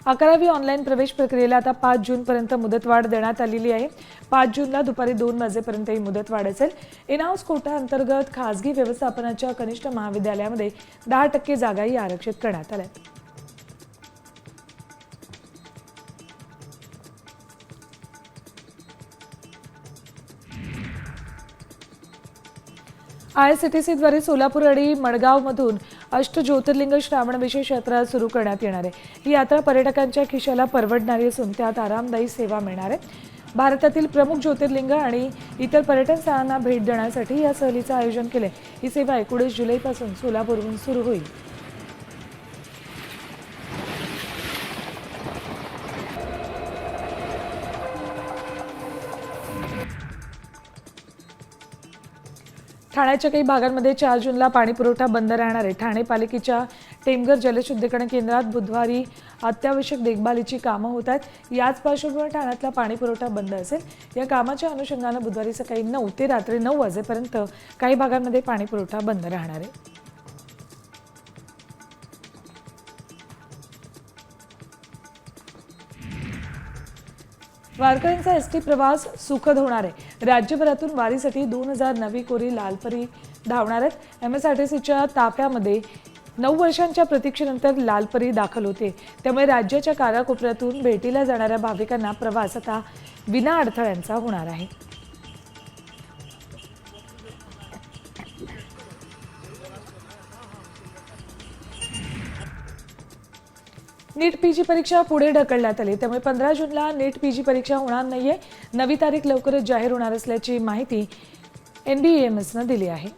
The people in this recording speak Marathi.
11वी ऑनलाईन प्रवेश प्रक्रियेला आता 5 जूनपर्यंत मुदतवाढ देण्यात आलेली आहे। 5 जूनला दुपारी 2 वाजेपर्यंत ही मुदतवाढ असेल। इन-हाऊस कोटा अंतर्गत खासगी व्यवस्थापनाच्या कनिष्ठ महाविद्यालयामध्ये 10% जागाही आरक्षित करण्यात आल्या आहेत। IRCTCद्वारे सोलापूर आणि मडगावमधून अष्टज्योतिर्लिंग श्रावण विशेष यात्रा सुरू करण्यात येणार आहे। ही यात्रा पर्यटकांच्या खिशाला परवडणारी असून त्यात आरामदायी सेवा मिळणार आहे। भारतातील प्रमुख ज्योतिर्लिंग आणि इतर पर्यटन स्थळांना भेट देण्यासाठी या सहलीचं आयोजन केले। ही सेवा 19 जुलैपासून सोलापूरहून सुरू होईल। ठाण्याच्या काही भागांमध्ये 4 जूनला पाणी पुरवठा बंद राहणार आहे। ठाणे पालिकेच्या टेमघर जलशुद्धीकरण केंद्रात बुधवारी अत्यावश्यक देखभालीची कामं होत आहेत। याच पार्श्वभूमीवर ठाण्यातला पाणी पुरवठा बंद असेल। या कामाच्या अनुषंगाने बुधवारी सकाळी 9 ते रात्री 9 वाजेपर्यंत काही भागांमध्ये पाणी पुरवठा बंद राहणार आहे। वारकऱ्यांचा एसटी प्रवास सुखद होणार आहे। राज्यभरातून वारीसाठी 2000 नवी कोरी लालपरी धावणार आहेत। MSRTCच्या ताफ्यामध्ये 9 वर्षांच्या प्रतीक्षेनंतर लालपरी दाखल होते। त्यामुळे राज्याच्या कानाकोपऱ्यातून भेटीला जाणाऱ्या भाविकांना प्रवास आता विना अडथळ्यांचा होणार आहे। नीट पीजी परीक्षा पुढे ढकलण्यात आली, त्यामुळे 15 जूनला नीट पीजी परीक्षा होणार नाहीये। नवी तारीख लवकरच जाहीर होणार असल्याची माहिती NBAMSनं दिली आहे।